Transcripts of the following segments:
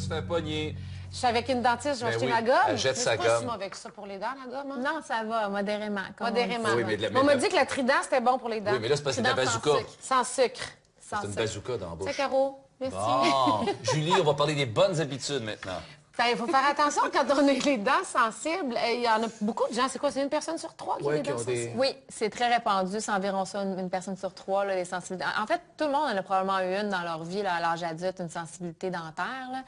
se fait pogner. Je suis avec une dentiste, je vais acheter oui, ma gomme. elle jette sa C'est pas si gomme. mauvais que ça pour les dents, la gomme. Hein? Non, ça va, modérément. Modérément. Oui, mais on m'a dit que le trident, c'était bon pour les dents. Oui, mais là, c'est parce que c'est de la Trident sans bazooka. sucre. Sans sucre. C'est une bazooka dans la bouche. C'est Caro. Merci. Bon. Julie, on va parler des bonnes habitudes maintenant. Il faut faire attention quand on a les dents sensibles. Il y en a beaucoup de gens. C'est quoi? C'est une personne sur trois qui a des dents sensibles? Oui, c'est très répandu. C'est environ ça, une personne sur trois, là, les sensibilités. En fait, tout le monde en a probablement eu une dans leur vie, là, à l'âge adulte, une sensibilité dentaire.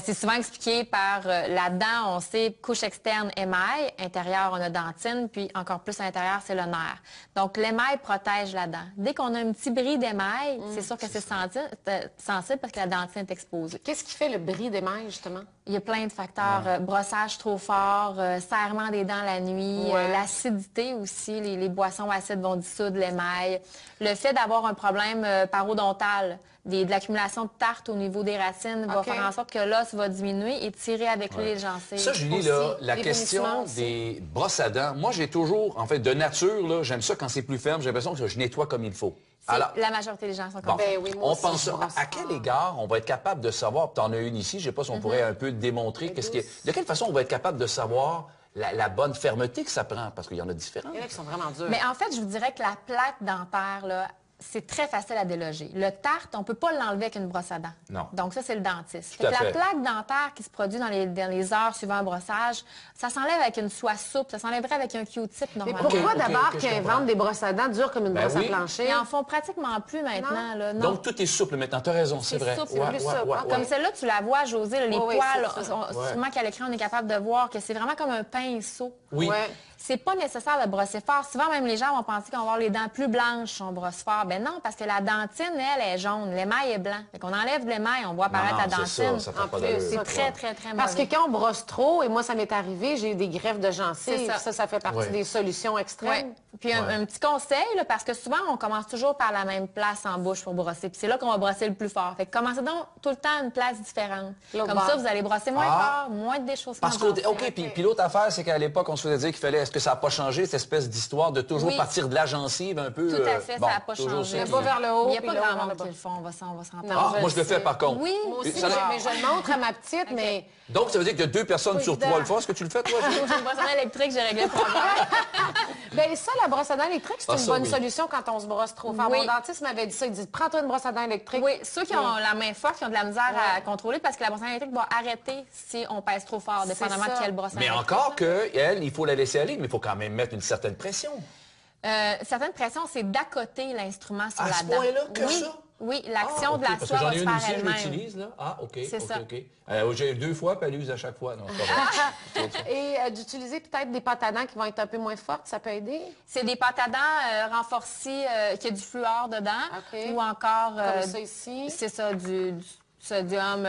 C'est souvent expliqué par la dent, on sait, couche externe, émail. Intérieur, on a dentine. Puis encore plus à l'intérieur, c'est le nerf. Donc, l'émail protège la dent. Dès qu'on a un petit bris d'émail, c'est sûr que c'est sensible parce que la dentine est exposée. Qu'est-ce qui fait le bris d'émail, justement? Il y a plein de facteurs. Brossage trop fort, serrement des dents la nuit, l'acidité aussi. Les boissons acides vont dissoudre l'émail. Le fait d'avoir un problème parodontal, de l'accumulation de tartre au niveau des racines va faire en sorte que l'os va diminuer et tirer avec lui les gencives. Ça, Julie, là, la question des brosses à dents, moi, j'ai toujours, en fait, de nature, là, j'aime ça quand c'est plus ferme. J'ai l'impression que je nettoie comme il faut. Alors, la majorité des gens sont comme ça. Ben oui, moi on aussi, pense je brosse à quel égard on va être capable de savoir, tu en as une ici, je ne sais pas si on pourrait un peu démontrer, de quelle façon on va être capable de savoir la bonne fermeté que ça prend, parce qu'il y en a différentes. Il y en a qui sont vraiment durs. Mais en fait, je vous dirais que la plaque dentaire, là, c'est très facile à déloger. Le tartre, on ne peut pas l'enlever avec une brosse à dents. Non. Donc ça, c'est le dentiste. Tout à fait. La plaque dentaire qui se produit dans les heures suivant un brossage, ça s'enlève avec une soie souple, ça s'enlèverait avec un Q-tip Mais normalement. pourquoi d'abord je qu'ils comprends. inventent des brosses à dents dures comme une brosse à plancher? Ils en font pratiquement plus maintenant. Là. Non. Donc, tout est souple maintenant, tu as raison, c'est vrai. souple, c'est plus souple. ouais. Comme celle-là, tu la vois, Josée, là, les Oui, poils, c'est ça. sûrement qu'à l'écran, on est capable de voir que c'est vraiment comme un pinceau. Oui. Ouais. C'est pas nécessaire de brosser fort. Souvent, même les gens vont penser qu'on va avoir les dents plus blanches si on brosse fort. Ben non, parce que la dentine, elle, est jaune. L'émail est blanc. Fait qu'on enlève l'émail, on voit apparaître la dentine. Ça fait En pas plus, d'allure. C'est très, très, très Parce que mauvais. quand on brosse trop, et moi, ça m'est arrivé, j'ai eu des greffes de gencives. C'est ça. Ça fait partie des solutions extrêmes. Ouais. Puis un petit conseil, là, parce que souvent, on commence toujours par la même place en bouche pour brosser. Puis c'est là qu'on va brosser le plus fort. Fait que commencez donc tout le temps à une place différente. L'autre Comme ça, bord. vous allez brosser moins fort, moins de déchaussement. Parce que, OK, puis l'autre affaire, c'est qu'à l'époque, on se faisait dire qu'il fallait, est-ce que ça n'a pas changé, cette espèce d'histoire de toujours partir de la gencive un peu? Tout à fait, ça n'a pas changé. Le bas vers le haut, Il n'y a puis pas le haut grand vers le monde bas. qui le font, on va s'en Non, parler. Moi, je le fais, par contre. Oui, Moi aussi, Ça- mais je le montre à ma petite, mais... Donc, ça veut dire qu'il y a 2 personnes sur 3 le font. Est-ce que tu le fais, toi, Julie? J'ai une brosse à dents électrique, j'ai réglé le problème. Bien, ça, la brosse à dents électrique, c'est une ça, bonne oui. solution quand on se brosse trop fort. Oui. Mon dentiste m'avait dit ça. Il dit, prends-toi une brosse à dents électrique. Oui, ceux qui ont la main forte, qui ont de la misère à contrôler, parce que la brosse à dents électrique va arrêter si on pèse trop fort, dépendamment ça. de quelle brosse à dents. Mais encore que, elle, il faut la laisser aller, mais il faut quand même mettre une certaine pression. Certaines pressions, c'est d'accoter l'instrument sur À la ce dent. point-là, que oui, ça? Oui, l'action de la Parce que soie j'en va ai se une faire aussi, je elle-même. l'utilise, là. Ah, OK. C'est ça. OK. J'ai 2 fois, puis elle use à chaque fois. Non, c'est pas vrai. Et d'utiliser peut-être des pâtes à dents qui vont être un peu moins fortes, ça peut aider? C'est des pâtes à dents renforcées qui a du fluor dedans, OK. ou encore Comme ça ici. c'est ça, du sodium,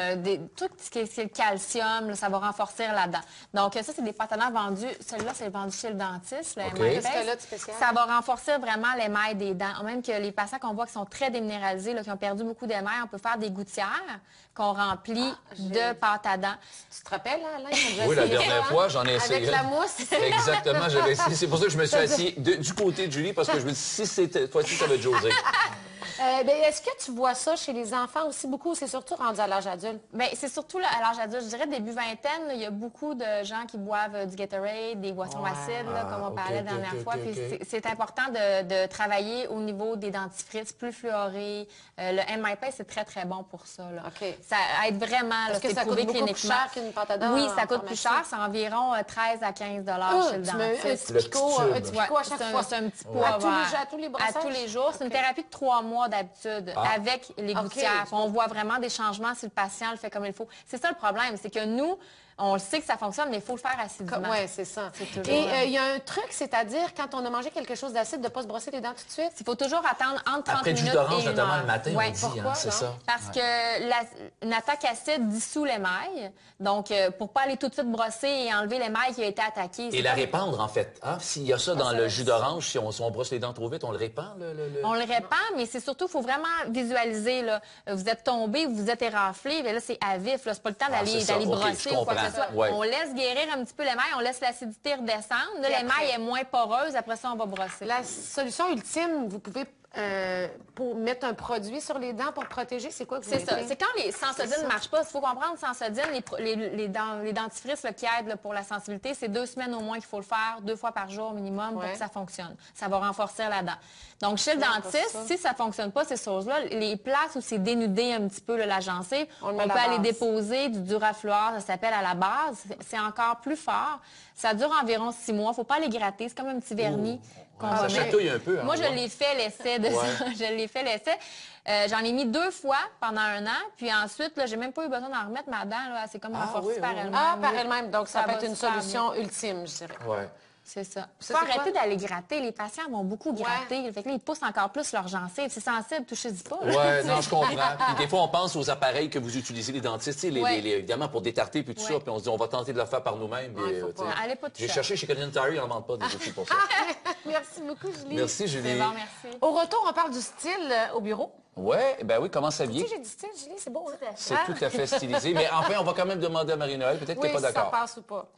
tout ce qui est le calcium, là, ça va renforcer la dent. Donc ça, c'est des pâtes à dents vendues. Celui-là, c'est vendu chez le dentiste. Le OK. MyBase. Qu'est-ce qu'elle a de spécial? Ça va renforcer vraiment l'émail des dents. Même que les patients qu'on voit qui sont très déminéralisés, là, qui ont perdu beaucoup d'émail, on peut faire des gouttières qu'on remplit de pâtes à dents. Tu te rappelles, hein, Alain? Oui, la dernière fois, j'en ai essayé. Avec la mousse. Exactement, j'avais essayé. C'est pour ça que je me suis assis du côté de Julie, parce que je me dis, si c'était fois-ci, ça va être José. Est-ce que tu vois ça chez les enfants aussi beaucoup? C'est surtout rendu à l'âge adulte. Bien, c'est surtout là, à l'âge adulte. Je dirais début vingtaine, là, il y a beaucoup de gens qui boivent du Gatorade, des boissons acides, là, comme on parlait la dernière fois. Puis c'est important de travailler au niveau des dentifrices plus fluorés. Le MyPace, c'est très, très bon pour ça. Là. OK. Ça aide vraiment. Est-ce que c'est ça coûte prouvé beaucoup plus cliniquement. cher qu'une pâte à dents Oui, en ça coûte plus cher. pharmacie? C'est environ 13 à 15 chez le Tu mets un dentiste. petit Le picot, petit un tube. petit picot à chaque fois. C'est un petit pot À tous les vert. jours, à tous les brossages? À tous les jours. C'est une thérapie de 3 mois d'habitude avec les gouttières. On voit vraiment des changements si le patient le fait comme il faut. C'est ça le problème, c'est que nous, on le sait que ça fonctionne, mais il faut le faire assidûment. Oui, c'est ça. toujours- Et il y a un truc, c'est-à-dire, quand on a mangé quelque chose d'acide, de ne pas se brosser les dents tout de suite? Il faut toujours attendre entre 30 Après le jus minutes d'orange, et une notamment heure. le matin, Ouais, on dit, pourquoi, c'est non? ça. Parce que une attaque acide dissout l'émail. Donc, pour pas aller tout de suite brosser et enlever l'émail qui a été attaqué. Et c'est la pas- répandre, en fait. Hein? S'il y a ça dans le jus d'orange, si on brosse les dents trop vite, on le répand, On le répand, mais c'est surtout, il faut vraiment visualiser. Là. Vous êtes tombé, vous êtes éraflé, mais là, c'est à vif. C'est pas le temps c'est ça. d'aller OK, brosser je ou quoi que ce comprends. soit. Ouais. On laisse guérir un petit peu l'émail, on laisse l'acidité redescendre. Là, Puis l'émail après- est moins poreuse. Après ça, on va brosser. La solution ultime, vous pouvez pour mettre un produit sur les dents pour protéger? C'est quoi que vous C'est ça. mettez? C'est quand les Sensodyne ne marchent pas. Il faut comprendre, Sensodyne, les dentifrices là, qui aident là, pour la sensibilité, c'est 2 semaines au moins qu'il faut le faire, 2 fois par jour minimum pour que ça fonctionne. Ça va renforcer la dent. Donc, chez le dentiste, si ça ne fonctionne pas, ces choses-là, les places où c'est dénudé un petit peu là, la gencive, on peut aller déposer du Durafluor, ça s'appelle à la base. C'est encore plus fort. Ça dure environ 6 mois. Il ne faut pas les gratter. C'est comme un petit vernis. Ça chatouille un peu. Hein, moi, je l'ai fait l'essai de ça. Je l'ai fait l'essai. J'en ai mis 2 fois pendant 1 an. Puis ensuite, là, j'ai même pas eu besoin d'en remettre ma dent. C'est comme renforcé par elle-même. Ah, par elle-même. Donc, ça peut être une solution ultime, je dirais. Ouais. C'est ça. Il faut arrêter d'aller gratter. Les patients vont beaucoup gratter. Fait que là, ils poussent encore plus leurs gencives. C'est sensible, touchez-y pas. Oui, non, je comprends. Puis des fois, on pense aux appareils que vous utilisez, les dentistes, évidemment, pour détarter puis tout ça. Puis on se dit, on va tenter de le faire par nous-mêmes. Allez pas tout J'ai cherché chez Canadian Tire, ils n'en vendent pas des outils pour ça. Merci beaucoup, Julie. Merci, Julie. C'est bon, merci. Au retour, on parle du style au bureau. Oui, ben oui, comment s'habiller? Tu sais, j'ai du style, Julie, c'est beau, hein? C'est tout à fait stylisé. Mais enfin, on va quand même demander à Marie-Noël. Peut-être qu'elle n'est pas d'accord. Ça passe ou pas.